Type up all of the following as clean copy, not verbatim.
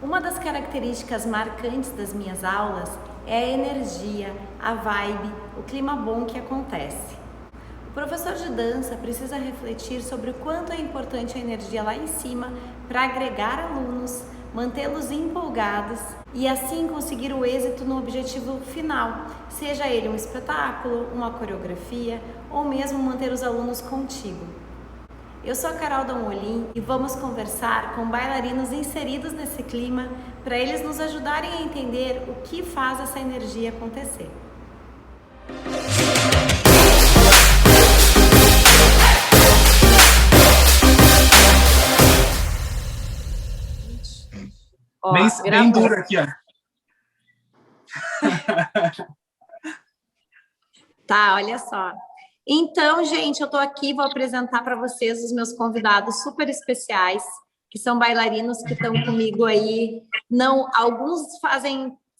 Uma das características marcantes das minhas aulas é a energia, a vibe, o clima bom que acontece. O professor de dança precisa refletir sobre o quanto é importante a energia lá em cima para agregar alunos, mantê-los empolgados e assim conseguir o êxito no objetivo final, seja ele um espetáculo, uma coreografia ou mesmo manter os alunos contigo. Eu sou a Carol Damolin e vamos conversar com bailarinos inseridos nesse clima para eles nos ajudarem a entender o que faz essa energia acontecer. Ó, bem duro aqui, ó. Tá, olha só. Então, gente, eu tô aqui, vou apresentar para vocês os meus convidados super especiais, que são bailarinos que estão comigo aí. Não, alguns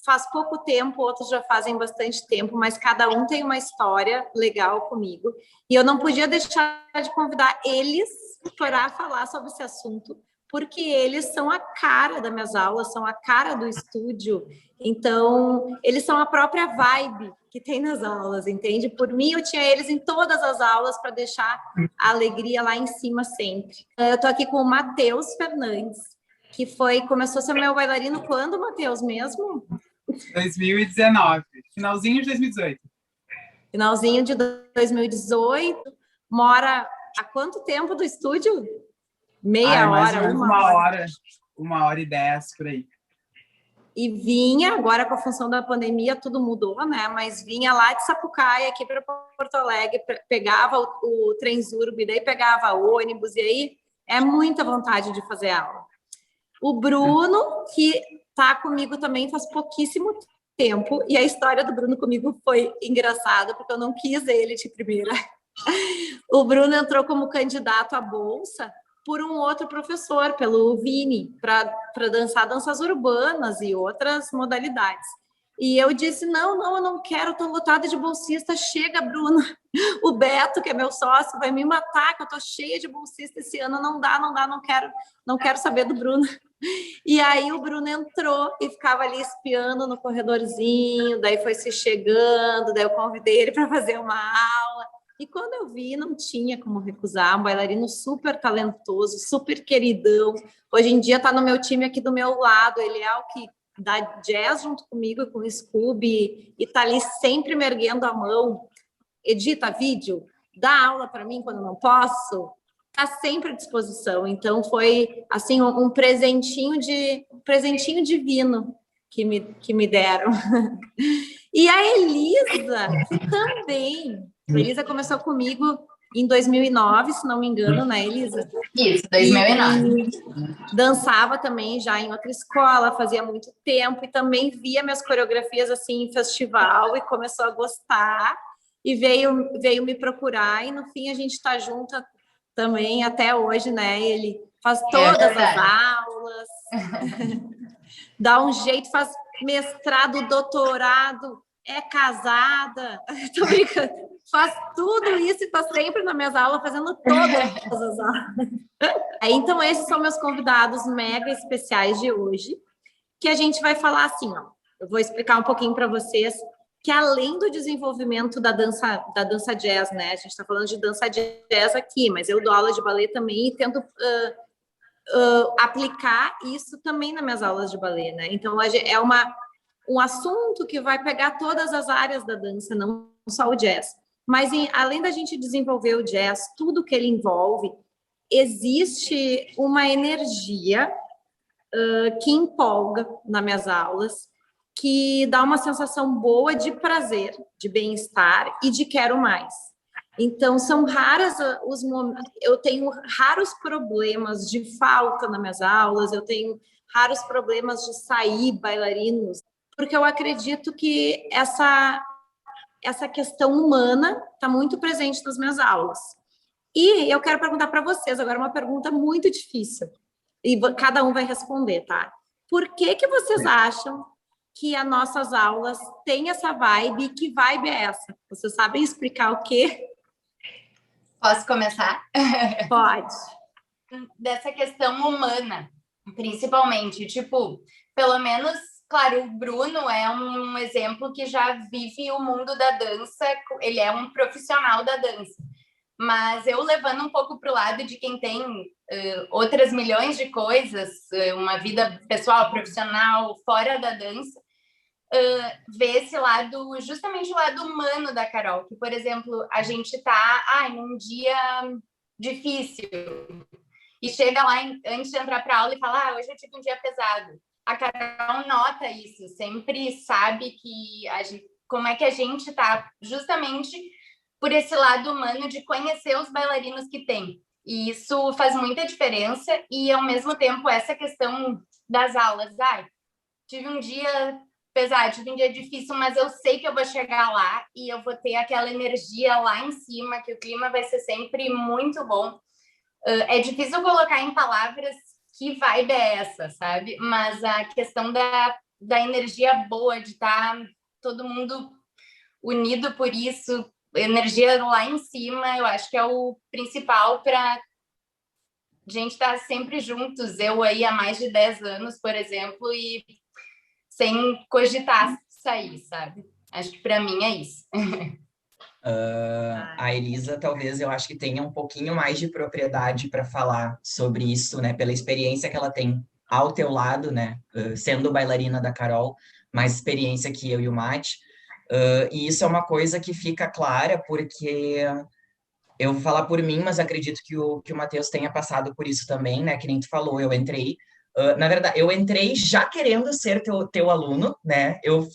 faz pouco tempo, outros já fazem bastante tempo, mas cada um tem uma história legal comigo. E eu não podia deixar de convidar eles para falar sobre esse assunto, porque eles são a cara das minhas aulas, são a cara do estúdio. Então, eles são a própria vibe que tem nas aulas, entende? Por mim, eu tinha eles em todas as aulas para deixar a alegria lá em cima sempre. Eu estou aqui com o Matheus Fernandes, que começou a ser meu bailarino quando, Matheus, mesmo? 2019, finalzinho de 2018. Finalzinho de 2018. Mora há quanto tempo do estúdio? Meia hora, uma hora e 10, por aí. E vinha, agora com a função da pandemia, tudo mudou, né? Mas vinha lá de Sapucaia, aqui para Porto Alegre, pegava o Trenzurb, daí pegava ônibus, e aí é muita vontade de fazer aula. O Bruno, que tá comigo também faz pouquíssimo tempo, e a história do Bruno comigo foi engraçada, porque eu não quis ele de primeira. O Bruno entrou como candidato à bolsa por um outro professor, pelo Vini, para dançar danças urbanas e outras modalidades. E eu disse, não, eu não quero, estou lotada de bolsista, chega, Bruno. O Beto, que é meu sócio, vai me matar, que eu estou cheia de bolsista esse ano, não dá, não quero saber do Bruno. E aí o Bruno entrou e ficava ali espiando no corredorzinho, daí foi se chegando, daí eu convidei ele para fazer uma aula. E quando eu vi, não tinha como recusar, um bailarino super talentoso, super queridão. Hoje em dia está no meu time aqui do meu lado, ele é o que dá jazz junto comigo, com o Scooby, e está ali sempre me erguendo a mão, edita vídeo, dá aula para mim quando não posso, está sempre à disposição. Então foi assim um presentinho divino que me deram. E a Elisa, que também... A Elisa começou comigo em 2009, se não me engano, né, Elisa? Isso, 2009. E dançava também já em outra escola, fazia muito tempo, e também via minhas coreografias assim em festival e começou a gostar e veio me procurar, e no fim a gente está junta também até hoje, né? Ele faz todas as aulas, dá um jeito, faz mestrado, doutorado, é casada, tô brincando, faz tudo isso e está sempre nas minhas aulas, fazendo todas as aulas. Então, esses são meus convidados mega especiais de hoje, que a gente vai falar assim, ó, eu vou explicar um pouquinho para vocês que além do desenvolvimento da dança jazz, né, a gente está falando de dança jazz aqui, mas eu dou aula de balé também e tento aplicar isso também nas minhas aulas de balé, né, então é um assunto que vai pegar todas as áreas da dança, não só o jazz. Mas, além da gente desenvolver o jazz, tudo que ele envolve, existe uma energia que empolga nas minhas aulas, que dá uma sensação boa de prazer, de bem-estar e de quero mais. Então, são raras os momentos... Eu tenho raros problemas de falta nas minhas aulas, eu tenho raros problemas de sair bailarinos, porque eu acredito que essa questão humana está muito presente nas minhas aulas. E eu quero perguntar para vocês agora uma pergunta muito difícil, e cada um vai responder, tá? Por que vocês acham que as nossas aulas têm essa vibe, e que vibe é essa? Vocês sabem explicar o quê? Posso começar? Pode. Dessa questão humana, Principalmente, tipo, pelo menos, claro, o Bruno é um exemplo que já vive o mundo da dança, ele é um profissional da dança. Mas eu levando um pouco para o lado de quem tem outras milhões de coisas, uma vida pessoal, profissional, fora da dança, ver esse lado, justamente o lado humano da Carol, que, por exemplo, a gente tá num dia difícil e chega lá antes de entrar para aula e fala, hoje eu tive um dia pesado. A Carol nota isso, sempre sabe que como é que a gente tá, justamente por esse lado humano de conhecer os bailarinos que tem. E isso faz muita diferença e, ao mesmo tempo, essa questão das aulas. Tive um dia pesado, tive um dia difícil, mas eu sei que eu vou chegar lá e eu vou ter aquela energia lá em cima, que o clima vai ser sempre muito bom. É difícil colocar em palavras que vibe é essa, sabe? Mas a questão da energia boa, de estar todo mundo unido por isso, energia lá em cima, eu acho que é o principal para a gente estar sempre juntos. Eu aí há mais de 10 anos, por exemplo, e sem cogitar sair, sabe? Acho que para mim é isso. A Elisa, talvez, eu acho que tenha um pouquinho mais de propriedade para falar sobre isso, né? Pela experiência que ela tem ao teu lado, né? Sendo bailarina da Carol, mais experiência que eu e o Mate. E isso é uma coisa que fica clara porque eu vou falar por mim, mas acredito que o Matheus tenha passado por isso também, né? Que nem tu falou, eu entrei. Na verdade, eu entrei já querendo ser teu aluno, né? Eu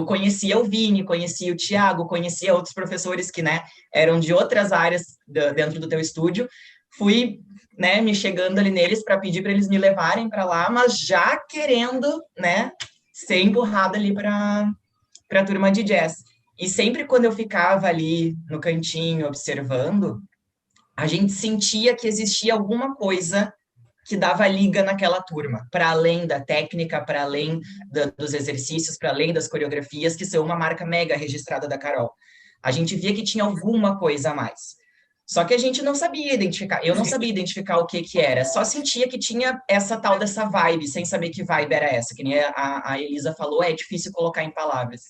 conhecia o Vini, conhecia o Thiago, conhecia outros professores que, né, eram de outras áreas dentro do teu estúdio. Fui, né, me chegando ali neles para pedir para eles me levarem para lá, mas já querendo, né, ser empurrada ali para a turma de jazz. E sempre quando eu ficava ali no cantinho observando, a gente sentia que existia alguma coisa que dava liga naquela turma, para além da técnica, para além dos exercícios, para além das coreografias, que são uma marca mega registrada da Carol. A gente via que tinha alguma coisa a mais. Só que a gente não sabia identificar, eu não sabia identificar o que era, só sentia que tinha essa tal dessa vibe, sem saber que vibe era essa, que nem a Elisa falou, é difícil colocar em palavras.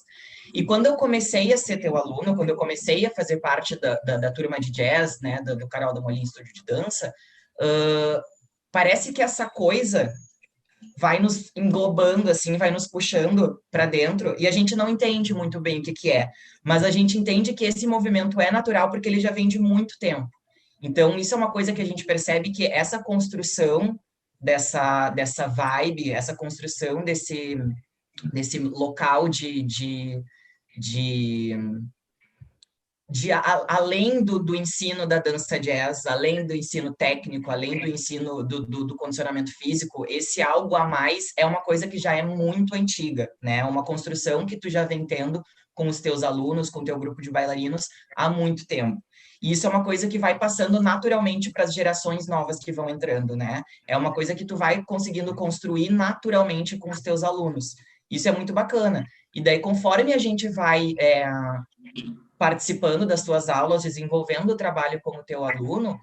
E quando eu comecei a ser teu aluno, quando eu comecei a fazer parte da turma de jazz, né, do Carol da Molinha Estúdio de Dança, parece que essa coisa vai nos englobando, assim, vai nos puxando para dentro, e a gente não entende muito bem o que é, mas a gente entende que esse movimento é natural porque ele já vem de muito tempo. Então, isso é uma coisa que a gente percebe que essa construção dessa vibe, essa construção desse local além do ensino da dança jazz, além do ensino técnico, além do ensino do condicionamento físico, esse algo a mais é uma coisa que já é muito antiga, né? Uma construção que tu já vem tendo com os teus alunos, com o teu grupo de bailarinos há muito tempo. E isso é uma coisa que vai passando naturalmente para as gerações novas que vão entrando, né? É uma coisa que tu vai conseguindo construir naturalmente com os teus alunos. Isso é muito bacana. E daí, conforme a gente vai participando das tuas aulas, desenvolvendo o trabalho como teu aluno,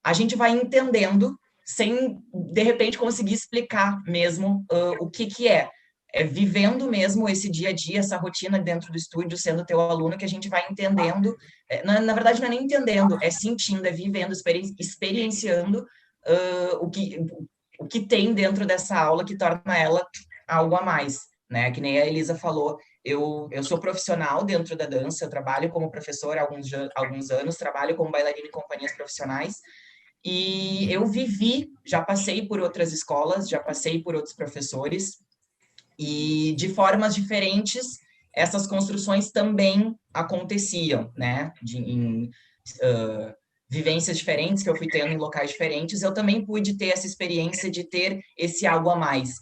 a gente vai entendendo sem, de repente, conseguir explicar mesmo o que é. É vivendo mesmo esse dia a dia, essa rotina dentro do estúdio, sendo teu aluno, que a gente vai entendendo. Na verdade, não é nem entendendo, é sentindo, é vivendo, experienciando o que tem dentro dessa aula que torna ela algo a mais, né? Que nem a Elisa falou, eu sou profissional dentro da dança, eu trabalho como professor há alguns anos, trabalho como bailarina em companhias profissionais, e eu já passei por outras escolas, já passei por outros professores, e de formas diferentes, essas construções também aconteciam, né? Em vivências diferentes que eu fui tendo em locais diferentes, eu também pude ter essa experiência de ter esse algo a mais.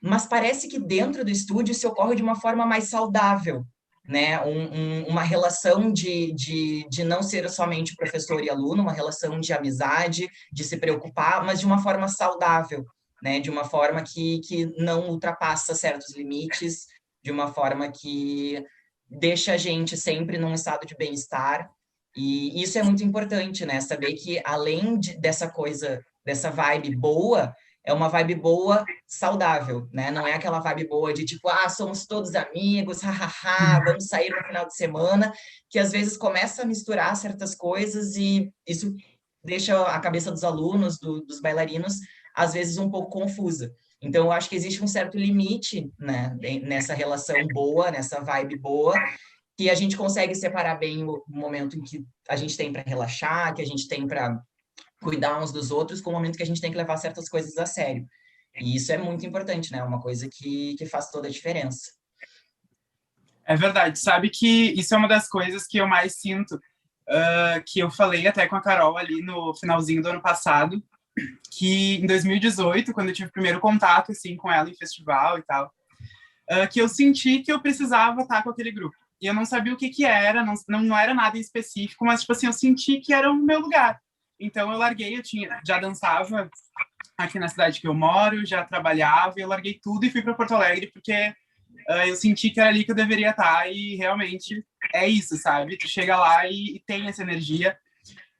Mas parece que dentro do estúdio se ocorre de uma forma mais saudável, né? Uma relação de não ser somente professor e aluno, uma relação de amizade, de se preocupar, mas de uma forma saudável, né? De uma forma que não ultrapassa certos limites, de uma forma que deixa a gente sempre num estado de bem-estar. E isso é muito importante, né? Saber que além dessa coisa, dessa vibe boa, é uma vibe boa, saudável, né? Não é aquela vibe boa de tipo, somos todos amigos, hahaha, vamos sair no final de semana, que às vezes começa a misturar certas coisas e isso deixa a cabeça dos alunos, dos bailarinos, às vezes um pouco confusa. Então, eu acho que existe um certo limite, né, nessa relação boa, nessa vibe boa, que a gente consegue separar bem o momento em que a gente tem para relaxar, que a gente tem para cuidar uns dos outros, com o momento que a gente tem que levar certas coisas a sério. E isso é muito importante, né? Uma coisa que faz toda a diferença. É verdade. Sabe que isso é uma das coisas que eu mais sinto, que eu falei até com a Carol ali no finalzinho do ano passado, que em 2018, quando eu tive o primeiro contato assim, com ela em festival e tal, que eu senti que eu precisava estar com aquele grupo. E eu não sabia o que era, não era nada em específico, mas, tipo assim, eu senti que era o meu lugar. Então, eu larguei, já dançava aqui na cidade que eu moro, já trabalhava, e eu larguei tudo e fui para Porto Alegre, porque eu senti que era ali que eu deveria estar, e realmente é isso, sabe? Tu chega lá e tem essa energia.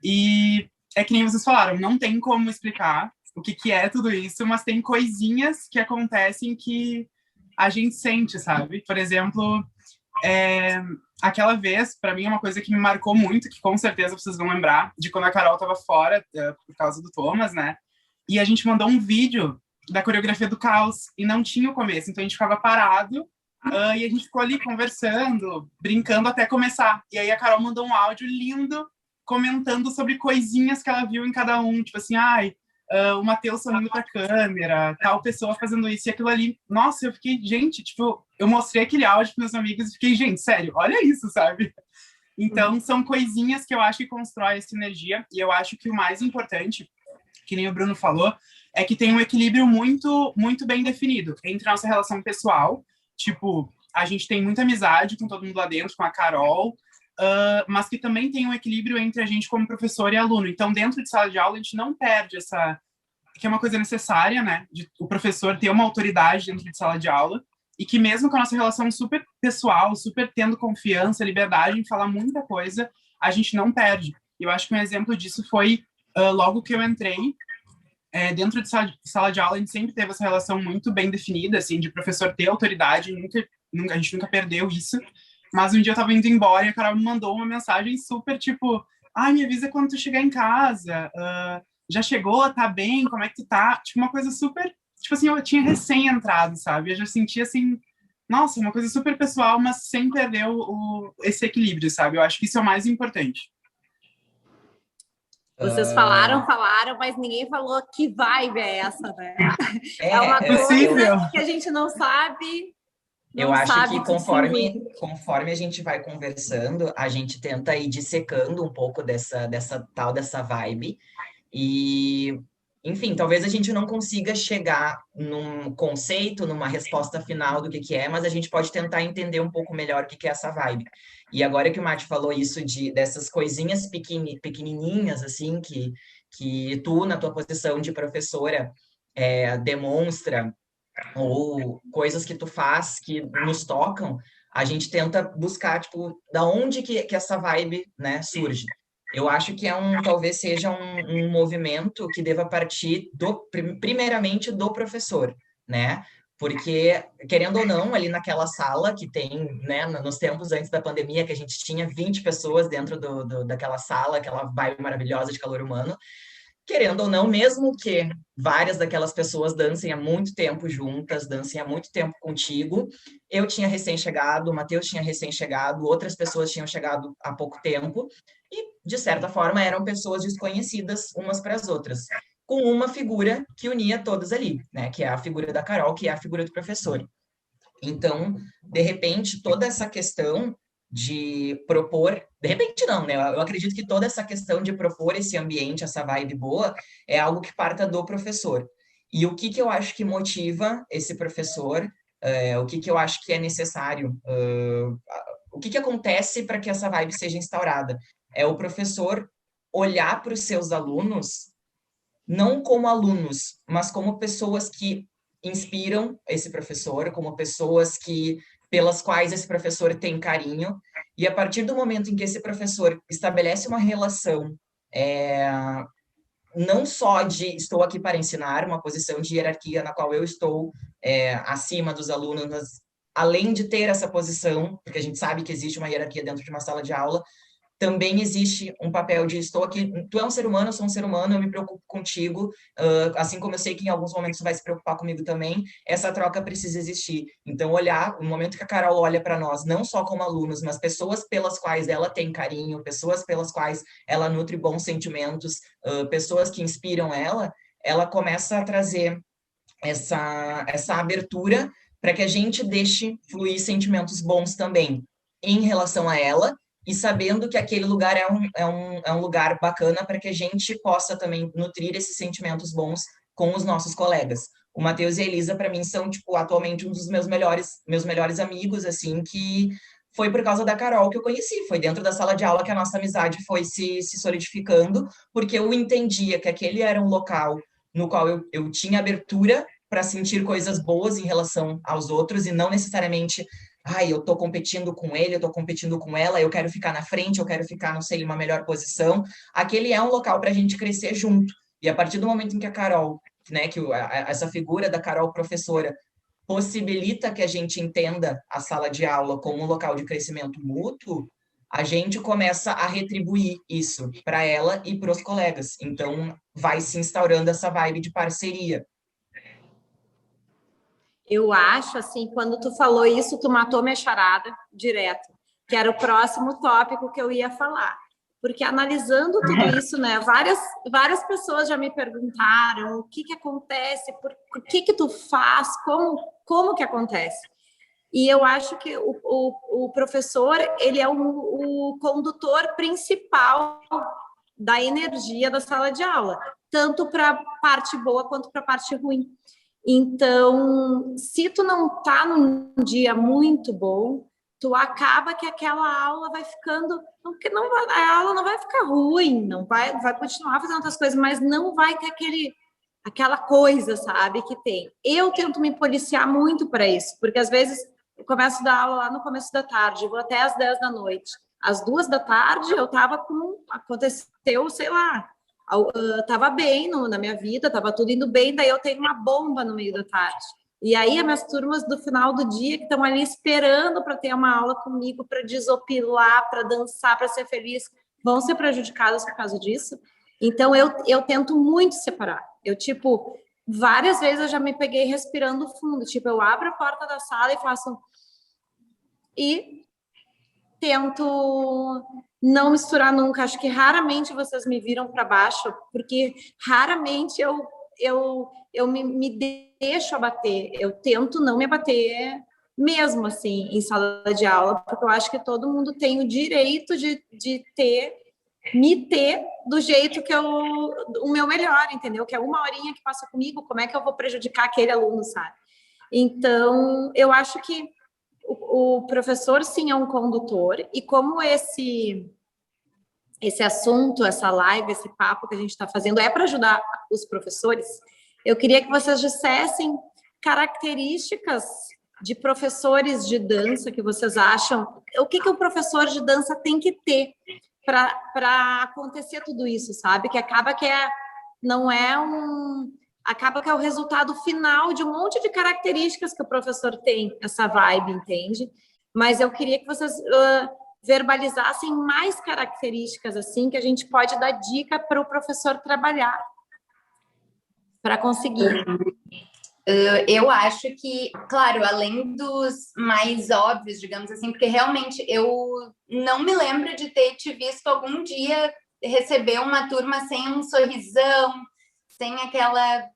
E é que nem vocês falaram, não tem como explicar o que é tudo isso, mas tem coisinhas que acontecem que a gente sente, sabe? Por exemplo, aquela vez, para mim, é uma coisa que me marcou muito, que com certeza vocês vão lembrar, de quando a Carol estava fora, por causa do Thomas, né? E a gente mandou um vídeo da coreografia do Caos, e não tinha o começo, então a gente ficava parado, e a gente ficou ali conversando, brincando até começar. E aí a Carol mandou um áudio lindo, comentando sobre coisinhas que ela viu em cada um, tipo assim, o Matheus sorrindo pra câmera, tal pessoa fazendo isso e aquilo ali. Nossa, eu fiquei, gente, tipo, eu mostrei aquele áudio pros meus amigos e fiquei, gente, sério, olha isso, sabe? Então, são coisinhas que eu acho que constrói essa energia, e eu acho que o mais importante, que nem o Bruno falou, é que tem um equilíbrio muito, muito bem definido entre a nossa relação pessoal, tipo, a gente tem muita amizade com todo mundo lá dentro, com a Carol, mas que também tem um equilíbrio entre a gente como professor e aluno. Então, dentro de sala de aula, a gente não perde essa... que é uma coisa necessária, né? De o professor ter uma autoridade dentro de sala de aula, e que mesmo com a nossa relação super pessoal, super tendo confiança, liberdade em falar muita coisa, a gente não perde. E eu acho que um exemplo disso foi, logo que eu entrei, dentro de sala de aula, a gente sempre teve essa relação muito bem definida, assim, de professor ter autoridade, a gente nunca perdeu isso. Mas um dia eu tava indo embora e a Carol me mandou uma mensagem super, tipo, me avisa quando tu chegar em casa, já chegou, tá bem, como é que tu tá? Tipo, uma coisa super, tipo assim, eu tinha recém-entrado, sabe? Eu já sentia, assim, nossa, uma coisa super pessoal, mas sem perder esse equilíbrio, sabe? Eu acho que isso é o mais importante. Vocês falaram, mas ninguém falou que vibe é essa, né? É uma possível coisa que a gente não sabe. Eu acho que conforme a gente vai conversando, a gente tenta ir dissecando um pouco dessa vibe. E, enfim, talvez a gente não consiga chegar num conceito, numa resposta final do que é, mas a gente pode tentar entender um pouco melhor o que é essa vibe. E agora que o Mati falou isso dessas coisinhas pequenininhas, assim, que tu, na tua posição de professora, demonstra, ou coisas que tu faz que nos tocam, a gente tenta buscar, tipo, da onde que essa vibe, né, surge. Eu acho que talvez seja um movimento que deva partir primeiramente do professor, né? Porque, querendo ou não, ali naquela sala que tem, né, nos tempos antes da pandemia, que a gente tinha 20 pessoas dentro daquela sala, aquela vibe maravilhosa de calor humano, querendo ou não, mesmo que várias daquelas pessoas dancem há muito tempo juntas, dancem há muito tempo contigo, eu tinha recém-chegado, o Matheus tinha recém-chegado, outras pessoas tinham chegado há pouco tempo, e, de certa forma, eram pessoas desconhecidas umas para as outras, com uma figura que unia todas ali, né? Que é a figura da Carol, que é a figura do professor. Então, de repente, toda essa questão de propor, de repente não, né? Eu acredito que toda essa questão de propor esse ambiente, essa vibe boa, é algo que parta do professor. E o que eu acho que motiva esse professor, o que eu acho que é necessário, o que acontece para que essa vibe seja instaurada? É o professor olhar para os seus alunos, não como alunos, mas como pessoas que inspiram esse professor, como pessoas pelas quais esse professor tem carinho, e a partir do momento em que esse professor estabelece uma relação não só de estou aqui para ensinar, uma posição de hierarquia na qual eu estou acima dos alunos, mas além de ter essa posição, porque a gente sabe que existe uma hierarquia dentro de uma sala de aula, também existe um papel de estou aqui, tu é um ser humano, eu sou um ser humano, eu me preocupo contigo, assim como eu sei que em alguns momentos tu vai se preocupar comigo também, essa troca precisa existir. Então, olhar, no momento que a Carol olha para nós, não só como alunos, mas pessoas pelas quais ela tem carinho, pessoas pelas quais ela nutre bons sentimentos, pessoas que inspiram ela começa a trazer essa abertura para que a gente deixe fluir sentimentos bons também em relação a ela, e sabendo que aquele lugar é um lugar bacana para que a gente possa também nutrir esses sentimentos bons com os nossos colegas. O Matheus e a Elisa, para mim, são, tipo, atualmente um dos meus melhores amigos, assim, que foi por causa da Carol que eu conheci. Foi dentro da sala de aula que a nossa amizade foi se solidificando, porque eu entendia que aquele era um local no qual eu tinha abertura para sentir coisas boas em relação aos outros, e não necessariamente eu tô competindo com ele, eu tô competindo com ela, eu quero ficar na frente, eu quero ficar, não sei, numa melhor posição. Aquele é um local para a gente crescer junto. E a partir do momento em que a Carol, né, essa figura da Carol professora possibilita que a gente entenda a sala de aula como um local de crescimento mútuo, a gente começa a retribuir isso para ela e para os colegas. Então, vai se instaurando essa vibe de parceria. Eu acho, assim, quando tu falou isso, tu matou minha charada direto, que era o próximo tópico que eu ia falar. Porque analisando tudo isso, né, várias pessoas já me perguntaram o que acontece, por que tu faz, como que acontece. E eu acho que o professor, ele é o condutor principal da energia da sala de aula, tanto para a parte boa quanto para a parte ruim. Então, se tu não tá num dia muito bom, tu acaba que aquela aula vai ficando, porque a aula não vai ficar ruim, não vai continuar fazendo outras coisas, mas não vai ter aquela coisa, sabe, que tem. Eu tento me policiar muito para isso, porque às vezes eu começo a dar aula lá no começo da tarde, vou até às 10 da noite. Às 2 da tarde eu aconteceu, sei lá, estava bem na minha vida, estava tudo indo bem, daí eu tenho uma bomba no meio da tarde. E aí as minhas turmas do final do dia que estão ali esperando para ter uma aula comigo, para desopilar, para dançar, para ser feliz, vão ser prejudicadas por causa disso. Então eu tento muito separar. Eu, tipo, várias vezes eu já me peguei respirando fundo, tipo, eu abro a porta da sala e faço... E tento não misturar nunca. Acho que raramente vocês me viram para baixo, porque raramente eu me deixo abater. Eu tento não me abater mesmo, assim, em sala de aula, porque eu acho que todo mundo tem o direito de me ter do jeito que o meu melhor, entendeu? Que é uma horinha que passa comigo, como é que eu vou prejudicar aquele aluno, sabe? Então, eu acho que o professor, sim, é um condutor, e como esse assunto, essa live, esse papo que a gente está fazendo é para ajudar os professores, eu queria que vocês dissessem características de professores de dança que vocês acham, o que o professor de dança tem que ter para acontecer tudo isso, sabe? Que acaba que acaba que é o resultado final de um monte de características que o professor tem, essa vibe, entende? Mas eu queria que vocês verbalizassem mais características, assim, que a gente pode dar dica para o professor trabalhar, para conseguir. Eu acho que, claro, além dos mais óbvios, digamos assim, porque realmente eu não me lembro de ter te visto algum dia receber uma turma sem um sorrisão, sem aquela,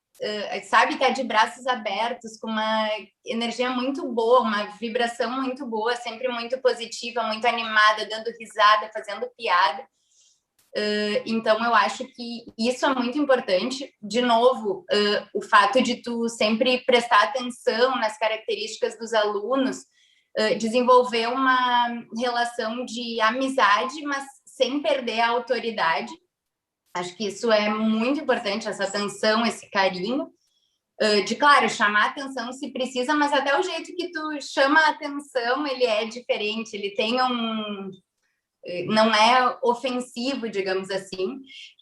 sabe, tá de braços abertos, com uma energia muito boa, uma vibração muito boa, sempre muito positiva, muito animada, dando risada, fazendo piada. Então, eu acho que isso é muito importante. De novo, o fato de tu sempre prestar atenção nas características dos alunos, desenvolver uma relação de amizade, mas sem perder a autoridade. Acho que isso é muito importante, essa atenção, esse carinho. De, claro, chamar atenção se precisa, mas até o jeito que tu chama a atenção, ele é diferente, ele tem não é ofensivo, digamos assim.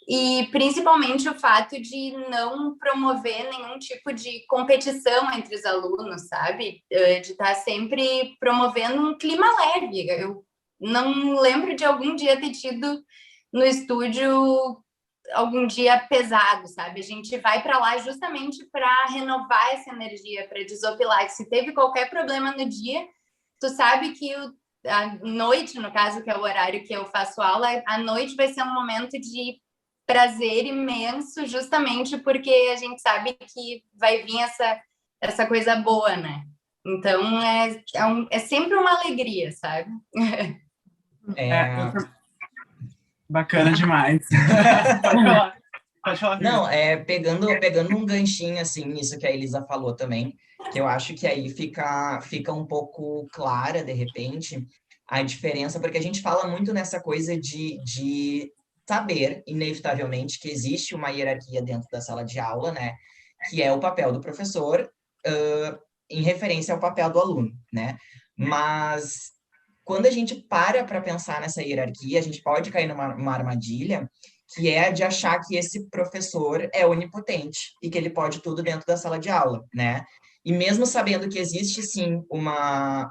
E principalmente o fato de não promover nenhum tipo de competição entre os alunos, sabe? De estar sempre promovendo um clima leve. Eu não lembro de algum dia ter tido no estúdio algum dia pesado, sabe? A gente vai para lá justamente para renovar essa energia, para desopilar. Que se teve qualquer problema no dia, tu sabe que a noite, no caso, que é o horário que eu faço aula, a noite vai ser um momento de prazer imenso, justamente porque a gente sabe que vai vir essa coisa boa, né? Então, é sempre uma alegria, sabe? Bacana demais. Pode falar. Pode falar. Não, pegando um ganchinho, assim, nisso que a Elisa falou também, que eu acho que aí fica um pouco clara, de repente, a diferença, porque a gente fala muito nessa coisa de saber, inevitavelmente, que existe uma hierarquia dentro da sala de aula, né? Que é o papel do professor em referência ao papel do aluno, né? Mas quando a gente para pensar nessa hierarquia, a gente pode cair numa armadilha, que é de achar que esse professor é onipotente e que ele pode tudo dentro da sala de aula, né? E mesmo sabendo que existe, sim, uma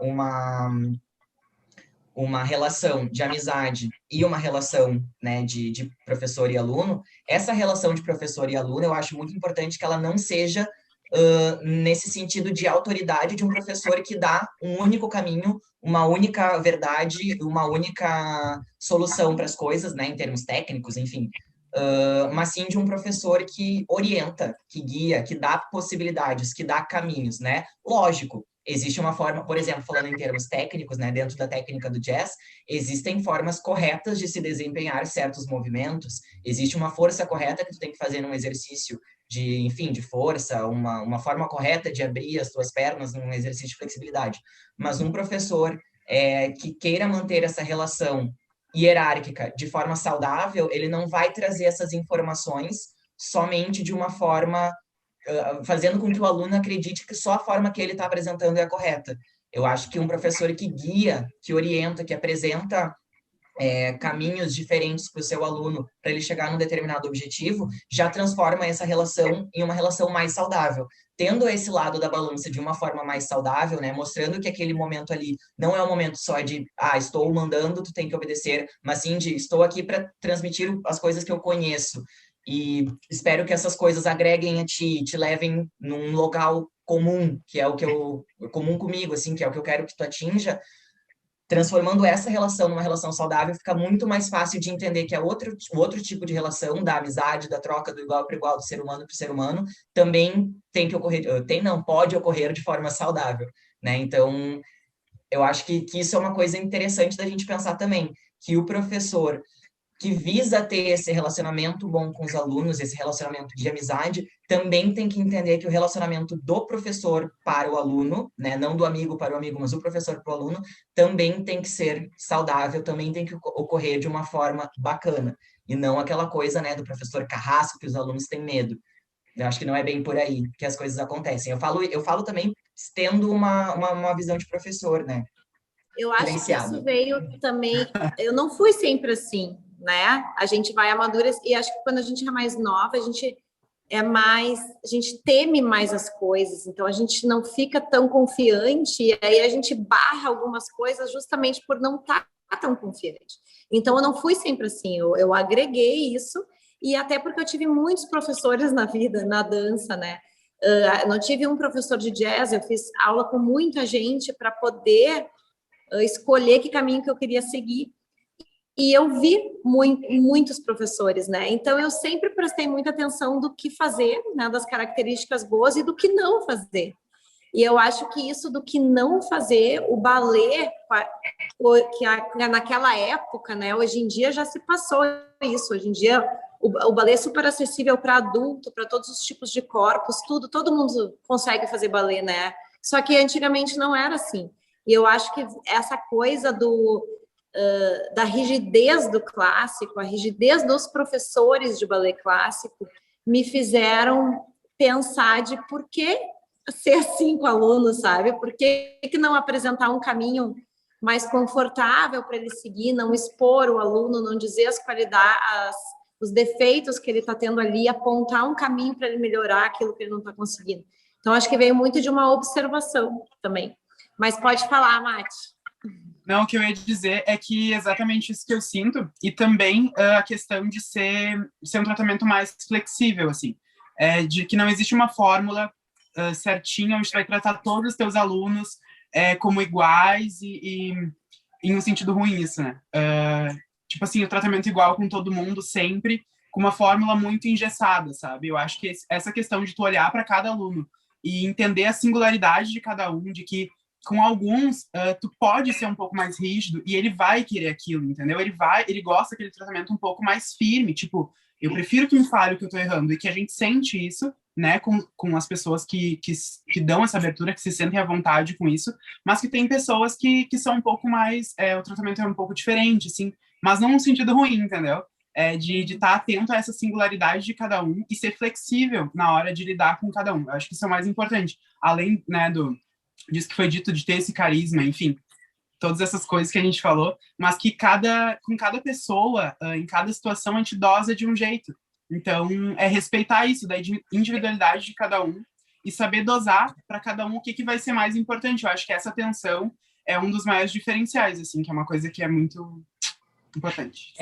relação de amizade e uma relação, né, de professor e aluno, essa relação de professor e aluno, eu acho muito importante que ela não seja nesse sentido de autoridade de um professor que dá um único caminho, uma única verdade, uma única solução para as coisas, né, em termos técnicos, enfim, mas sim de um professor que orienta, que guia, que dá possibilidades, que dá caminhos, né? Lógico, existe uma forma, por exemplo, falando em termos técnicos, né, dentro da técnica do jazz, existem formas corretas de se desempenhar certos movimentos, existe uma força correta que tu tem que fazer num exercício de força, uma forma correta de abrir as tuas pernas num exercício de flexibilidade. Mas um professor que queira manter essa relação hierárquica de forma saudável, ele não vai trazer essas informações somente de uma forma fazendo com que o aluno acredite que só a forma que ele está apresentando é a correta. Eu acho que um professor que guia, que orienta, que apresenta caminhos diferentes para o seu aluno para ele chegar num determinado objetivo, já transforma essa relação em uma relação mais saudável. Tendo esse lado da balança de uma forma mais saudável, né, mostrando que aquele momento ali não é um momento só de, estou mandando, tu tem que obedecer, mas sim de, estou aqui para transmitir as coisas que eu conheço e espero que essas coisas agreguem a ti, te levem num local comum, que é o que comum comigo, assim, que é o que eu quero que tu atinja. Transformando essa relação numa relação saudável, fica muito mais fácil de entender que é outro tipo de relação, da amizade, da troca do igual para igual, do ser humano para o ser humano, também pode ocorrer de forma saudável, né? Então, eu acho que isso é uma coisa interessante da gente pensar também, que o professor que visa ter esse relacionamento bom com os alunos, esse relacionamento de amizade, também tem que entender que o relacionamento do professor para o aluno, né, não do amigo para o amigo, mas do professor para o aluno, também tem que ser saudável, também tem que ocorrer de uma forma bacana, e não aquela coisa, né, do professor carrasco que os alunos têm medo. Eu acho que não é bem por aí que as coisas acontecem. Eu falo também tendo uma visão de professor, né? Eu acho que isso veio também. Eu não fui sempre assim, né? A gente vai amadurecer, e acho que quando a gente é mais nova, a gente teme mais as coisas, então a gente não fica tão confiante, e aí a gente barra algumas coisas justamente por não estar tão confiante. Então eu não fui sempre assim, eu agreguei isso, e até porque eu tive muitos professores na vida, na dança, né? Não tive um professor de jazz, eu fiz aula com muita gente para poder escolher que caminho que eu queria seguir. E eu vi muitos professores, né? Então eu sempre prestei muita atenção do que fazer, né? Das características boas e do que não fazer. E eu acho que isso do que não fazer, o balé, que naquela época, né? Hoje em dia já se passou isso. Hoje em dia o balé é super acessível para adulto, para todos os tipos de corpos, tudo. Todo mundo consegue fazer balé, né? Só que antigamente não era assim. E eu acho que essa coisa da rigidez do clássico, a rigidez dos professores de balé clássico, me fizeram pensar de por que ser assim com o aluno, sabe? Por que não apresentar um caminho mais confortável para ele seguir, não expor o aluno, não dizer as os defeitos que ele está tendo ali, apontar um caminho para ele melhorar aquilo que ele não está conseguindo. Então, acho que veio muito de uma observação também. Mas pode falar, Mati. Não, o que eu ia dizer é que exatamente isso que eu sinto, e também a questão de ser um tratamento mais flexível, assim, de que não existe uma fórmula certinha onde tu vai tratar todos os teus alunos como iguais e em um sentido ruim isso, né? Tipo assim, o tratamento igual com todo mundo sempre, com uma fórmula muito engessada, sabe? Eu acho que essa questão de tu olhar para cada aluno e entender a singularidade de cada um, de que com alguns tu pode ser um pouco mais rígido e ele vai querer aquilo, entendeu? Ele gosta daquele tratamento um pouco mais firme, tipo, eu prefiro que me fale o que eu tô errando, e que a gente sente isso, né, com as pessoas que dão essa abertura, que se sentem à vontade com isso, mas que tem pessoas que são um pouco mais, o tratamento é um pouco diferente, assim, mas não num sentido ruim, entendeu? De estar atento a essa singularidade de cada um e ser flexível na hora de lidar com cada um. Eu acho que isso é o mais importante. Além, né, disso que foi dito, de ter esse carisma, enfim, todas essas coisas que a gente falou, mas que com cada pessoa, em cada situação, a gente dosa de um jeito. Então, é respeitar isso, da individualidade de cada um e saber dosar para cada um o que vai ser mais importante. Eu acho que essa atenção é um dos maiores diferenciais, assim, que é uma coisa que é muito importante.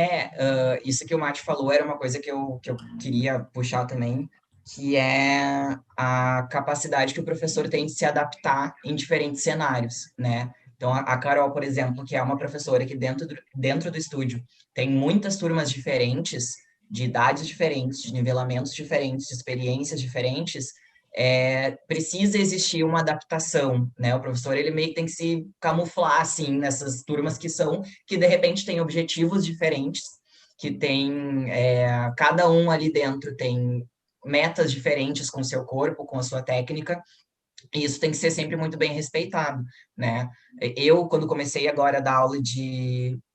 Isso que o Mati falou era uma coisa que eu queria puxar também, que é a capacidade que o professor tem de se adaptar em diferentes cenários, né? Então, a Carol, por exemplo, que é uma professora que dentro do estúdio tem muitas turmas diferentes, de idades diferentes, de nivelamentos diferentes, de experiências diferentes, precisa existir uma adaptação, né? O professor, ele meio que tem que se camuflar, assim, nessas turmas que de repente têm objetivos diferentes, que tem, cada um ali dentro tem metas diferentes com o seu corpo, com a sua técnica, e isso tem que ser sempre muito bem respeitado, né? Eu, quando comecei agora a dar aula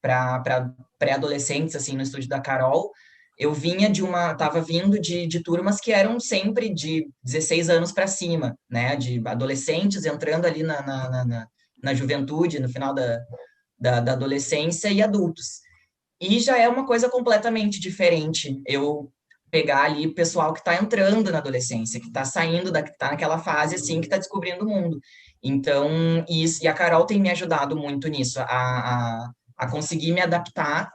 para pré-adolescentes, assim, no estúdio da Carol, eu estava vindo de turmas que eram sempre de 16 anos para cima, né? De adolescentes entrando ali na juventude, no final da adolescência, e adultos. E já é uma coisa completamente diferente eu pegar ali o pessoal que está entrando na adolescência, que está saindo, que está naquela fase, assim, que está descobrindo o mundo. Então, e a Carol tem me ajudado muito nisso, a conseguir me adaptar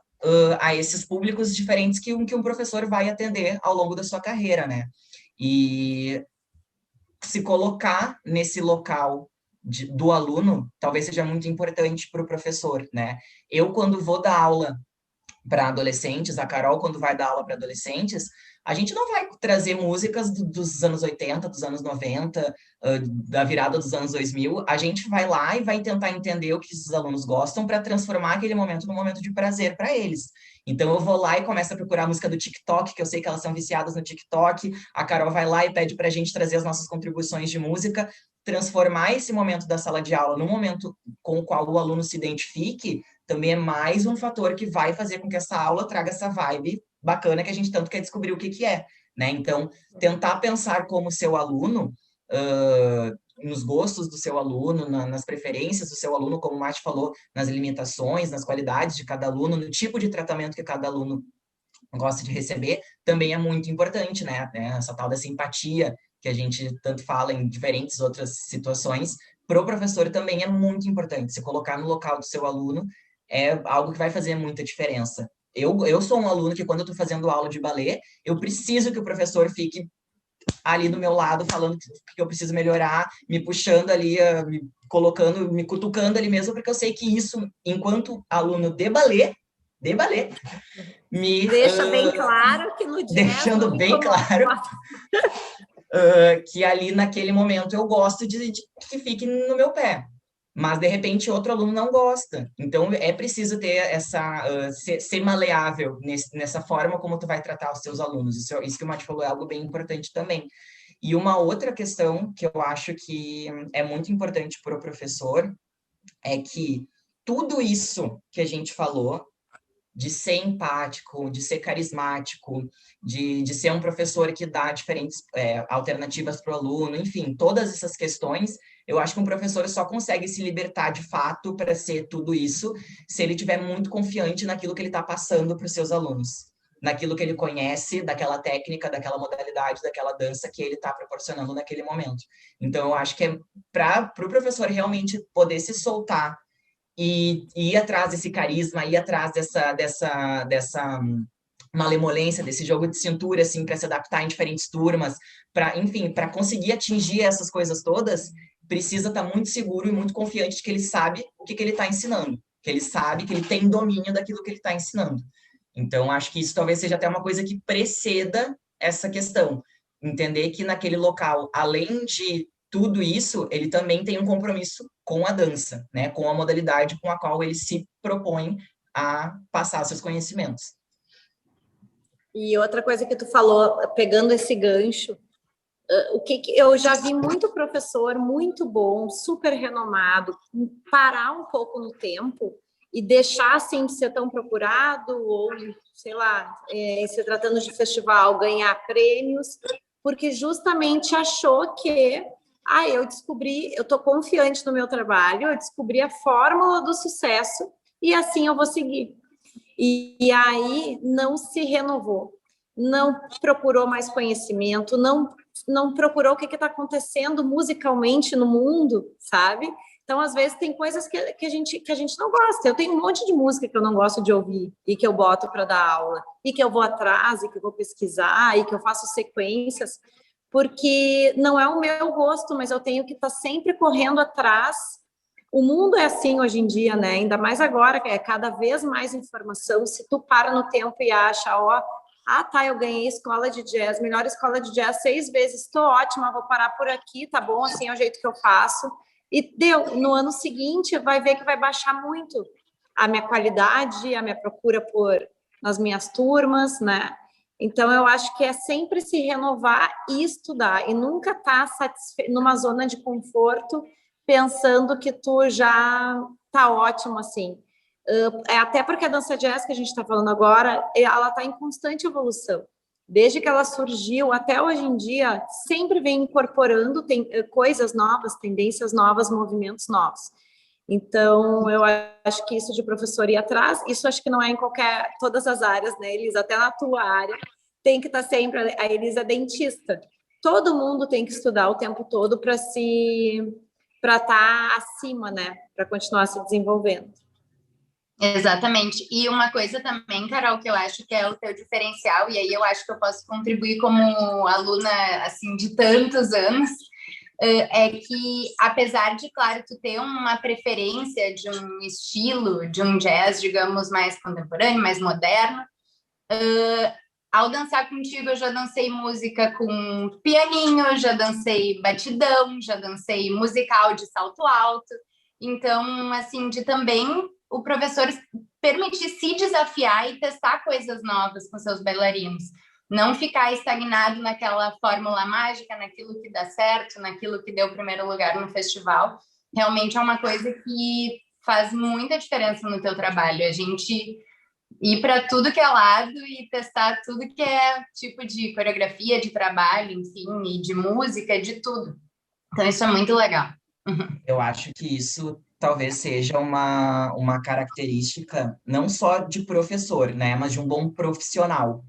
a esses públicos diferentes que um professor vai atender ao longo da sua carreira, né? E se colocar nesse local do aluno talvez seja muito importante para o professor, né? Eu, quando vou dar aula para adolescentes, a Carol, quando vai dar aula para adolescentes, a gente não vai trazer músicas dos anos 80, dos anos 90, da virada dos anos 2000, a gente vai lá e vai tentar entender o que esses alunos gostam para transformar aquele momento num momento de prazer para eles. Então, eu vou lá e começo a procurar a música do TikTok, que eu sei que elas são viciadas no TikTok, a Carol vai lá e pede para a gente trazer as nossas contribuições de música, transformar esse momento da sala de aula num momento com o qual o aluno se identifique, também é mais um fator que vai fazer com que essa aula traga essa vibe bacana que a gente tanto quer descobrir o que é, né? Então, tentar pensar como seu aluno, nos gostos do seu aluno, nas preferências do seu aluno, como o Mati falou, nas limitações, nas qualidades de cada aluno, no tipo de tratamento que cada aluno gosta de receber, também é muito importante, né? Essa tal da simpatia que a gente tanto fala em diferentes outras situações, para o professor também é muito importante. Se colocar no local do seu aluno é algo que vai fazer muita diferença. Eu sou um aluno que, quando eu estou fazendo aula de balé, eu preciso que o professor fique ali do meu lado, falando que eu preciso melhorar, me puxando ali, me colocando, me cutucando ali mesmo, porque eu sei que isso, enquanto aluno de balé, me... Deixa bem claro que no jazz... Deixando bem claro que ali, naquele momento, eu gosto de que fique no meu pé. Mas, de repente, outro aluno não gosta. Então, é preciso ter ser maleável nessa forma como tu vai tratar os teus alunos. Isso que o Mati falou é algo bem importante também. E uma outra questão que eu acho que é muito importante para o professor é que tudo isso que a gente falou, de ser empático, de ser carismático, de ser um professor que dá diferentes alternativas para o aluno, enfim, todas essas questões, eu acho que um professor só consegue se libertar de fato para ser tudo isso se ele estiver muito confiante naquilo que ele está passando para os seus alunos, naquilo que ele conhece, daquela técnica, daquela modalidade, daquela dança que ele está proporcionando naquele momento. Então, eu acho que é para o professor realmente poder se soltar e ir atrás desse carisma, ir atrás dessa malemolência, desse jogo de cintura, assim, para se adaptar em diferentes turmas, enfim, para conseguir atingir essas coisas todas, precisa estar muito seguro e muito confiante de que ele sabe o que ele está ensinando, que ele sabe que ele tem domínio daquilo que ele está ensinando. Então, acho que isso talvez seja até uma coisa que preceda essa questão. Entender que naquele local, além de tudo isso, ele também tem um compromisso com a dança, né? Com a modalidade com a qual ele se propõe a passar seus conhecimentos. E outra coisa que tu falou, pegando esse gancho, o que eu já vi muito professor muito bom, super renomado, parar um pouco no tempo e deixar assim de ser tão procurado ou, sei lá, se tratando de festival, ganhar prêmios, porque justamente achou que eu descobri, eu estou confiante no meu trabalho, eu descobri a fórmula do sucesso e assim eu vou seguir. E aí não se renovou, não procurou mais conhecimento, não procurou o que está acontecendo musicalmente no mundo, sabe? Então, às vezes, tem coisas que a gente não gosta. Eu tenho um monte de música que eu não gosto de ouvir e que eu boto para dar aula, e que eu vou atrás, e que eu vou pesquisar, e que eu faço sequências, porque não é o meu gosto, mas eu tenho que estar sempre correndo atrás. O mundo é assim hoje em dia, né? Ainda mais agora, que é cada vez mais informação. Se tu para no tempo e acha, eu ganhei escola de jazz, melhor escola de jazz 6 vezes, estou ótima, vou parar por aqui, tá bom, assim é o jeito que eu faço. E deu, no ano seguinte, vai ver que vai baixar muito a minha qualidade, a minha procura nas minhas turmas, né? Então, eu acho que é sempre se renovar e estudar, e nunca estar numa zona de conforto, pensando que tu já tá ótimo, assim. Até porque a dança jazz que a gente está falando agora, ela está em constante evolução. Desde que ela surgiu até hoje em dia, sempre vem incorporando coisas novas, tendências novas, movimentos novos. Então, eu acho que isso de professor ir atrás, isso acho que não é em todas as áreas, né, Elisa? Até na tua área, tem que estar sempre, a Elisa é dentista. Todo mundo tem que estudar o tempo todo para estar acima, né, para continuar se desenvolvendo. Exatamente. E uma coisa também, Carol, que eu acho que é o teu diferencial, e aí eu acho que eu posso contribuir como aluna, assim, de tantos anos, é que, apesar de, claro, tu ter uma preferência de um estilo, de um jazz, digamos, mais contemporâneo, mais moderno, ao dançar contigo eu já dancei música com pianinho, já dancei batidão, já dancei musical de salto alto. Então, assim, de também o professor permitir se desafiar e testar coisas novas com seus bailarinos. Não ficar estagnado naquela fórmula mágica, naquilo que dá certo, naquilo que deu o primeiro lugar no festival. Realmente é uma coisa que faz muita diferença no teu trabalho. A gente ir para tudo que é lado e testar tudo que é tipo de coreografia, de trabalho, enfim, e de música, de tudo. Então, isso é muito legal. Eu acho que isso talvez seja uma característica não só de professor, né, mas de um bom profissional.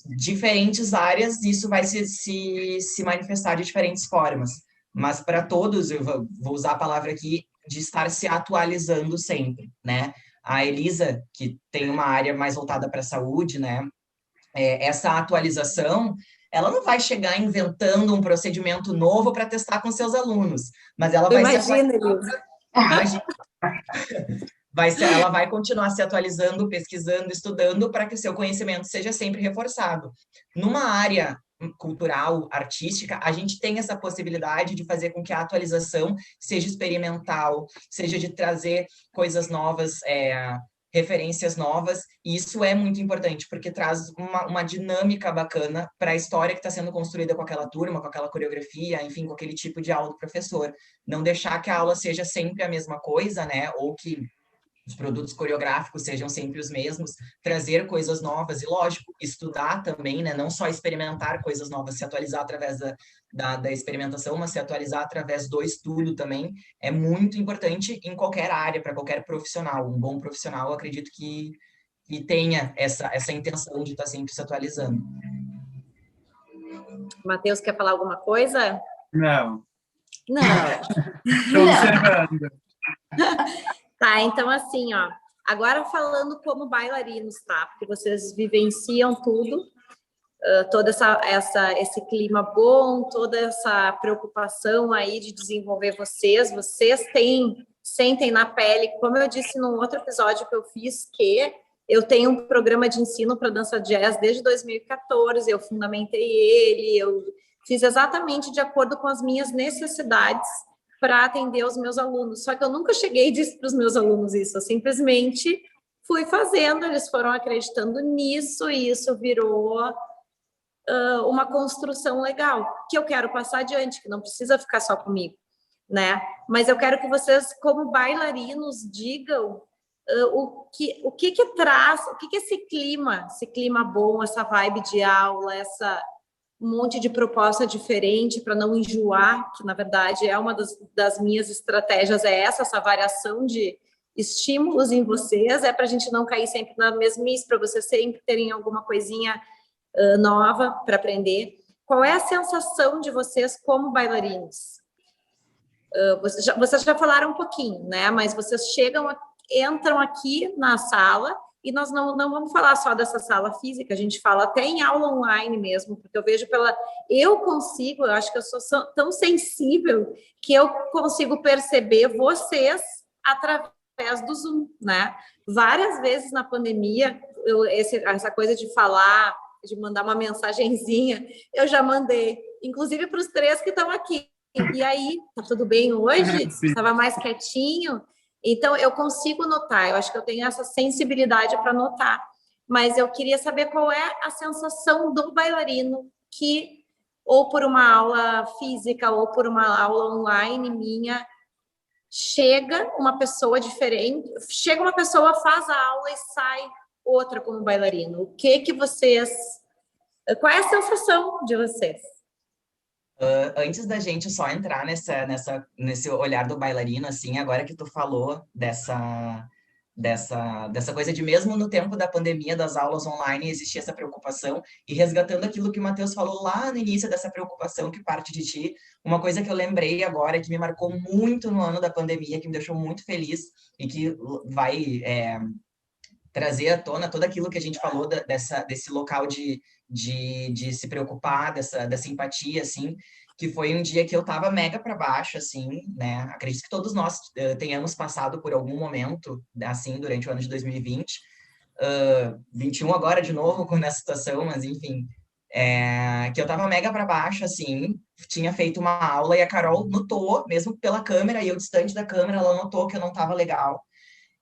Diferentes áreas, isso vai se manifestar de diferentes formas, mas para todos, eu vou usar a palavra aqui, de estar se atualizando sempre, né? A Elisa, que tem uma área mais voltada para a saúde, né? Essa atualização, ela não vai chegar inventando um procedimento novo para testar com seus alunos, mas ela vai Imagina, Elisa. Ela vai continuar se atualizando, pesquisando, estudando para que o seu conhecimento seja sempre reforçado. Numa área cultural, artística, a gente tem essa possibilidade de fazer com que a atualização seja experimental, seja de trazer coisas novas, referências novas, e isso é muito importante, porque traz uma dinâmica bacana para a história que está sendo construída com aquela turma, com aquela coreografia, enfim, com aquele tipo de aula do professor. Não deixar que a aula seja sempre a mesma coisa, né? Ou que os produtos coreográficos sejam sempre os mesmos, trazer coisas novas e, lógico, estudar também, né? Não só experimentar coisas novas, se atualizar através da experimentação, mas se atualizar através do estudo também é muito importante em qualquer área, para qualquer profissional. Um bom profissional, acredito que que tenha essa intenção de estar sempre se atualizando. Matheus, quer falar alguma coisa? Não. Não. Estou observando. Tá, então assim, ó, agora falando como bailarinos, tá? Porque vocês vivenciam tudo, todo esse clima bom, toda essa preocupação aí de desenvolver vocês sentem na pele, como eu disse num outro episódio que eu fiz, que eu tenho um programa de ensino para dança jazz desde 2014, eu fundamentei ele, eu fiz exatamente de acordo com as minhas necessidades para atender os meus alunos. Só que eu nunca cheguei e disse para os meus alunos isso, eu simplesmente fui fazendo, eles foram acreditando nisso e isso virou uma construção legal, que eu quero passar adiante, que não precisa ficar só comigo, né? Mas eu quero que vocês, como bailarinos, digam o que traz, o que esse clima bom, essa vibe de aula, essa um monte de proposta diferente para não enjoar, que na verdade é uma das minhas estratégias, é essa variação de estímulos em vocês, é para a gente não cair sempre na mesmice, para vocês sempre terem alguma coisinha nova para aprender. Qual é a sensação de vocês como bailarinos? Vocês já falaram um pouquinho, né? Mas vocês entram aqui na sala e nós não vamos falar só dessa sala física, a gente fala até em aula online mesmo, porque eu vejo eu acho que eu sou tão sensível que eu consigo perceber vocês através do Zoom, né? Várias vezes na pandemia, essa coisa de falar, de mandar uma mensagenzinha, eu já mandei, inclusive para os 3 que estão aqui. E aí, tá tudo bem hoje? Estava mais quietinho? Então, eu consigo notar, eu acho que eu tenho essa sensibilidade para notar, mas eu queria saber qual é a sensação do bailarino que, ou por uma aula física, ou por uma aula online minha, chega uma pessoa diferente, chega uma pessoa, faz a aula e sai outra como bailarino. O que vocês... Qual é a sensação de vocês? Antes da gente só entrar nesse olhar do bailarino, assim, agora que tu falou dessa coisa de mesmo no tempo da pandemia, das aulas online, existia essa preocupação, e resgatando aquilo que o Matheus falou lá no início dessa preocupação que parte de ti, uma coisa que eu lembrei agora, que me marcou muito no ano da pandemia, que me deixou muito feliz, e que vai trazer à tona tudo aquilo que a gente falou desse local de se preocupar, dessa empatia, assim, que foi um dia que eu tava mega para baixo, assim, né? Acredito que todos nós tenhamos passado por algum momento, assim, durante o ano de 2020. 21 agora, de novo, nessa situação, mas enfim... que eu tava mega para baixo, assim, tinha feito uma aula e a Carol notou, mesmo pela câmera, e eu distante da câmera, ela notou que eu não tava legal.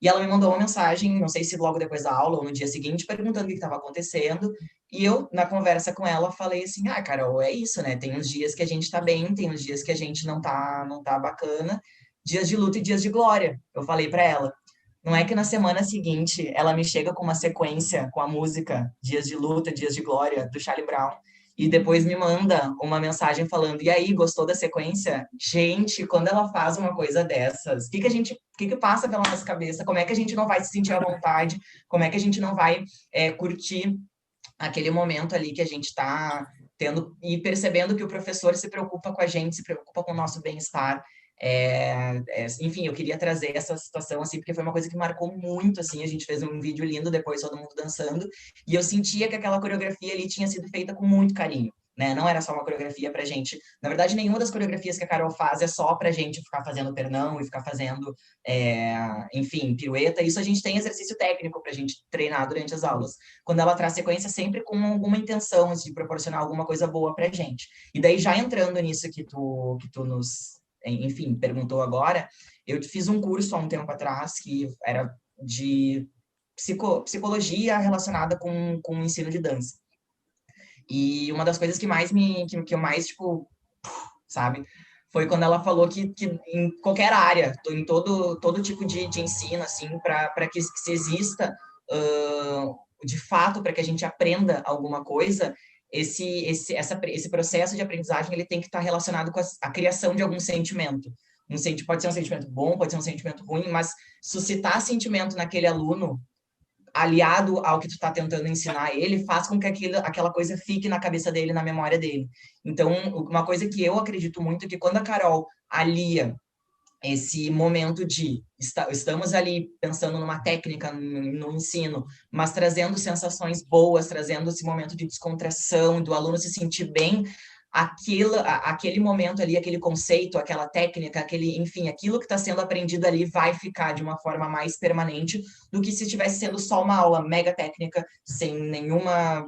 E ela me mandou uma mensagem, não sei se logo depois da aula ou no dia seguinte, perguntando o que estava acontecendo. E eu, na conversa com ela, falei assim, Carol, é isso, né? Tem uns dias que a gente tá bem, tem uns dias que a gente não tá bacana. Dias de luta e dias de glória. Eu falei para ela. Não é que na semana seguinte ela me chega com uma sequência com a música Dias de Luta, Dias de Glória, do Charlie Brown. E depois me manda uma mensagem falando, e aí, gostou da sequência? Gente, quando ela faz uma coisa dessas, o que passa pela nossa cabeça? Como é que a gente não vai se sentir à vontade? Como é que a gente não vai curtir aquele momento ali que a gente está tendo e percebendo que o professor se preocupa com a gente, se preocupa com o nosso bem-estar? Enfim, eu queria trazer essa situação, assim, porque foi uma coisa que marcou muito, assim, a gente fez um vídeo lindo depois, todo mundo dançando, e eu sentia que aquela coreografia ali tinha sido feita com muito carinho, né, não era só uma coreografia pra gente, na verdade, nenhuma das coreografias que a Carol faz é só pra gente ficar fazendo pernão e ficar fazendo, enfim, pirueta, isso a gente tem exercício técnico pra gente treinar durante as aulas, quando ela traz sequência sempre com alguma intenção, assim, de proporcionar alguma coisa boa pra gente, e daí já entrando nisso que tu nos... enfim, perguntou agora, eu fiz um curso há um tempo atrás que era de psicologia relacionada com o ensino de dança. E uma das coisas que eu mais, tipo, sabe, foi quando ela falou que em qualquer área, em todo tipo de ensino, assim, para que se exista, de fato, para que a gente aprenda alguma coisa, esse processo de aprendizagem ele tem que estar relacionado com a criação de algum sentimento. Pode ser um sentimento bom, pode ser um sentimento ruim, mas suscitar sentimento naquele aluno aliado ao que tu tá tentando ensinar ele, faz com que aquela coisa fique na cabeça dele, na memória dele. Então, uma coisa que eu acredito muito é que quando a Carol alia esse momento de estamos ali pensando numa técnica no ensino, mas trazendo sensações boas, trazendo esse momento de descontração, do aluno se sentir bem, aquele momento ali, aquele conceito, aquela técnica, enfim, aquilo que está sendo aprendido ali vai ficar de uma forma mais permanente do que se estivesse sendo só uma aula mega técnica, sem nenhuma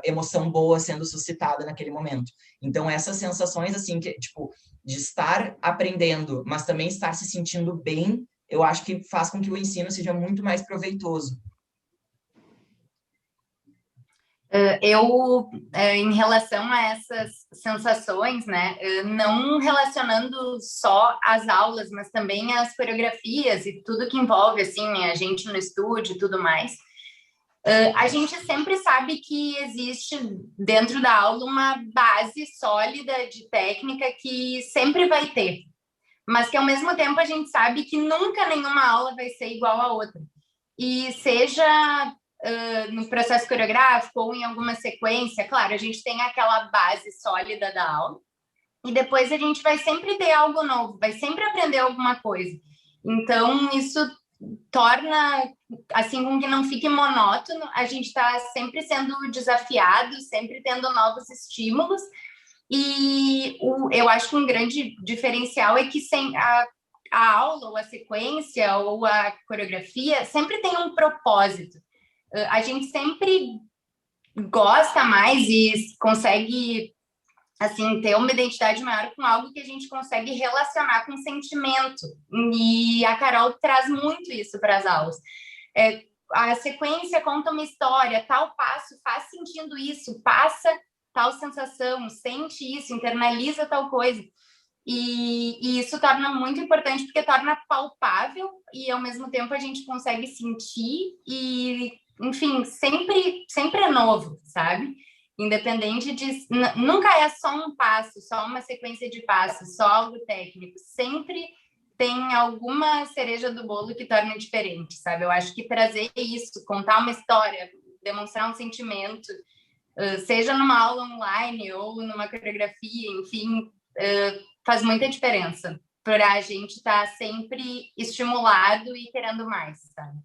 emoção boa sendo suscitada naquele momento. Então, essas sensações, assim, que, tipo, de estar aprendendo, mas também estar se sentindo bem, eu acho que faz com que o ensino seja muito mais proveitoso. Em relação a essas sensações, né, não relacionando só as aulas, mas também as coreografias e tudo que envolve, assim, a gente no estúdio e tudo mais, a gente sempre sabe que existe dentro da aula uma base sólida de técnica que sempre vai ter, mas que ao mesmo tempo a gente sabe que nunca nenhuma aula vai ser igual a outra. E seja no processo coreográfico ou em alguma sequência, claro, a gente tem aquela base sólida da aula e depois a gente vai sempre ter algo novo, vai sempre aprender alguma coisa. Então, isso torna, assim, com que não fique monótono, a gente está sempre sendo desafiado, sempre tendo novos estímulos, e eu acho que um grande diferencial é que a aula, ou a sequência, ou a coreografia sempre tem um propósito. A gente sempre gosta mais e consegue, assim, ter uma identidade maior com algo que a gente consegue relacionar com sentimento. E a Carol traz muito isso para as aulas. A sequência conta uma história, tal passo faz sentindo isso, passa tal sensação, sente isso, internaliza tal coisa. E isso torna muito importante porque torna palpável e, ao mesmo tempo, a gente consegue sentir e, enfim, sempre é novo, sabe? Independente de... Nunca é só um passo, só uma sequência de passos, só algo técnico. Sempre tem alguma cereja do bolo que torna diferente, sabe? Eu acho que trazer isso, contar uma história, demonstrar um sentimento, seja numa aula online ou numa coreografia, enfim, faz muita diferença para a gente estar sempre estimulado e querendo mais, sabe?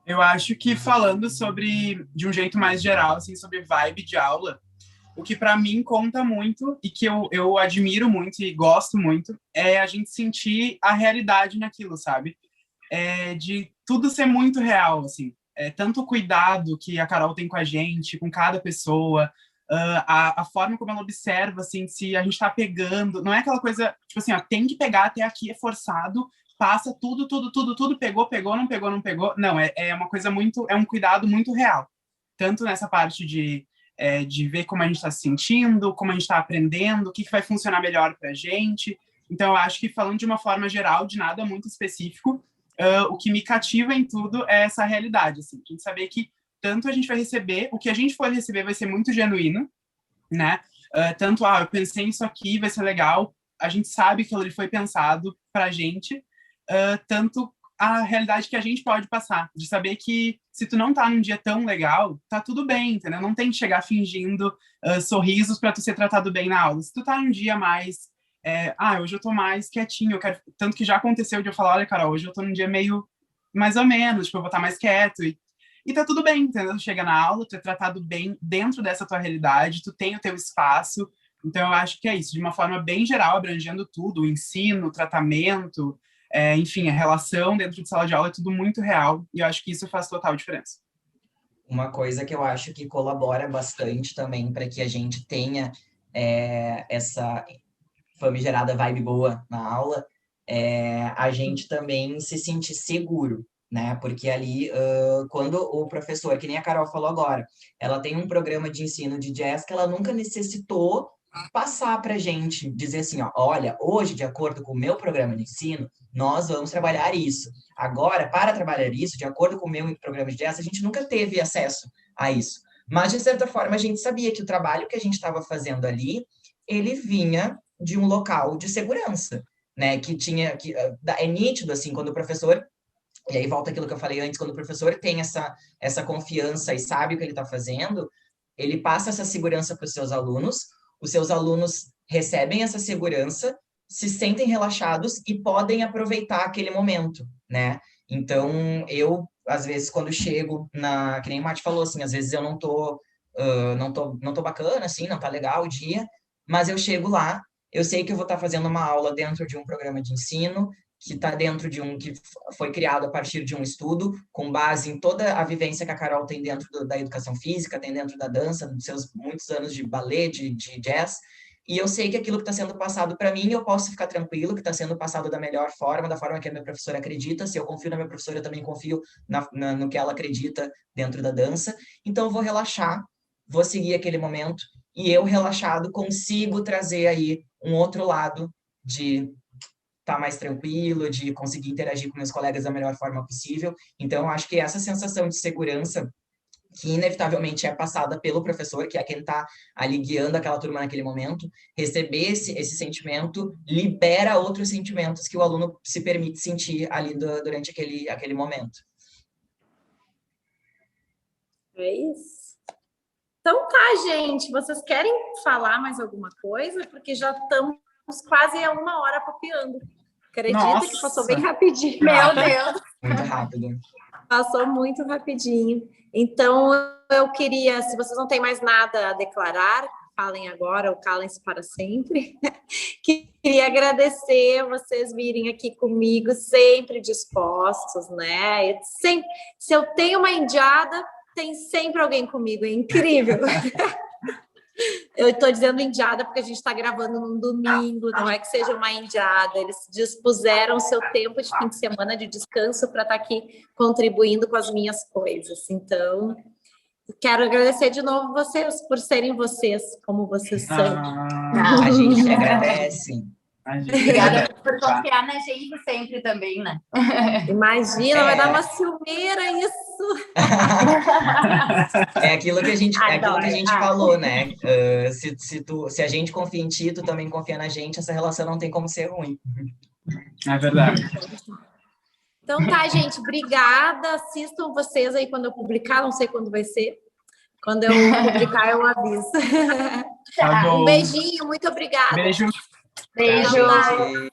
Eu acho que falando sobre, de um jeito mais geral, assim, sobre vibe de aula, o que para mim conta muito e que eu admiro muito e gosto muito é a gente sentir a realidade naquilo, sabe? De tudo ser muito real, assim. Tanto o cuidado que a Carol tem com a gente, com cada pessoa, a forma como ela observa, assim, se a gente tá pegando, não é aquela coisa, tipo assim, ó, tem que pegar até aqui, é forçado, passa tudo, pegou, não pegou. Não, é uma coisa muito, é um cuidado muito real. Tanto nessa parte de ver como a gente está se sentindo, como a gente está aprendendo, o que vai funcionar melhor pra gente. Então, eu acho que falando de uma forma geral, de nada muito específico, o que me cativa em tudo é essa realidade, assim, a gente saber que tanto a gente vai receber, o que a gente for receber vai ser muito genuíno, né? Tanto, eu pensei nisso aqui, vai ser legal, a gente sabe que ele foi pensado pra gente, tanto a realidade que a gente pode passar, de saber que se tu não tá num dia tão legal, tá tudo bem, entendeu? Não tem que chegar fingindo sorrisos pra tu ser tratado bem na aula. Se tu tá num dia mais hoje eu tô mais quietinho, tanto que já aconteceu de eu falar, olha, Carol, hoje eu tô num dia meio mais ou menos, tipo, eu vou estar mais quieto e tá tudo bem, entendeu? Tu chega na aula, tu é tratado bem dentro dessa tua realidade, tu tem o teu espaço, então eu acho que é isso, de uma forma bem geral, abrangendo tudo, o ensino, o tratamento, enfim, a relação dentro de sala de aula é tudo muito real, e eu acho que isso faz total diferença. Uma coisa que eu acho que colabora bastante também para que a gente tenha essa famigerada vibe boa na aula, a gente também se sentir seguro, né? Porque ali, quando o professor, que nem a Carol falou agora, ela tem um programa de ensino de jazz que ela nunca necessitou passar para a gente, dizer assim, ó, olha, hoje, de acordo com o meu programa de ensino, nós vamos trabalhar isso. Agora, para trabalhar isso, de acordo com o meu programa de jazz, a gente nunca teve acesso a isso. Mas, de certa forma, a gente sabia que o trabalho que a gente estava fazendo ali, ele vinha de um local de segurança, né? É nítido, assim, quando o professor E aí volta aquilo que eu falei antes, quando o professor tem essa confiança e sabe o que ele está fazendo, ele passa essa segurança para os seus alunos recebem essa segurança, se sentem relaxados e podem aproveitar aquele momento, né? Então, eu, às vezes, quando chego que nem o Mati falou, assim, às vezes eu não tô bacana, assim, não tá legal o dia, mas eu chego lá, eu sei que eu vou estar fazendo uma aula dentro de um programa de ensino, que está dentro que foi criado a partir de um estudo, com base em toda a vivência que a Carol tem dentro da educação física, tem dentro da dança, dos seus muitos anos de ballet, de jazz, e eu sei que aquilo que está sendo passado para mim, eu posso ficar tranquilo, que está sendo passado da melhor forma, da forma que a minha professora acredita. Se eu confio na minha professora, eu também confio no que ela acredita dentro da dança. Então, eu vou relaxar, vou seguir aquele momento, e eu, relaxado, consigo trazer aí um outro lado de estar mais tranquilo, de conseguir interagir com meus colegas da melhor forma possível. Então, eu acho que essa sensação de segurança, que inevitavelmente é passada pelo professor, que é quem está ali guiando aquela turma naquele momento, receber esse sentimento libera outros sentimentos que o aluno se permite sentir ali durante aquele momento. É isso. Então tá, gente. Vocês querem falar mais alguma coisa? Porque já estamos quase a 1 hora papeando. Acredita Nossa. que passou bem rapidinho. Meu Deus! Muito rápido. Passou muito rapidinho. Então, eu queria, se vocês não têm mais nada a declarar, falem agora ou calem-se para sempre. Queria agradecer vocês virem aqui comigo, sempre dispostos, né? Se eu tenho uma indiada, tem sempre alguém comigo, é incrível. Eu estou dizendo indiada porque a gente está gravando num domingo, não é que seja uma indiada, eles dispuseram o seu tempo de fim de semana de descanso para estar aqui contribuindo com as minhas coisas. Então, quero agradecer de novo vocês por serem vocês, como vocês são. A gente agradece. Obrigada por confiar na gente sempre também, né? Imagina, vai dar uma ciumeira isso. É aquilo que a gente falou, né? Se a gente confia em ti, tu também confia na gente, essa relação não tem como ser ruim. É verdade. Então tá, gente, obrigada. Assistam vocês aí quando eu publicar, não sei quando vai ser. Quando eu publicar, eu aviso. Tá bom. Um beijinho, muito obrigada. Beijo. Beijo. Beijo.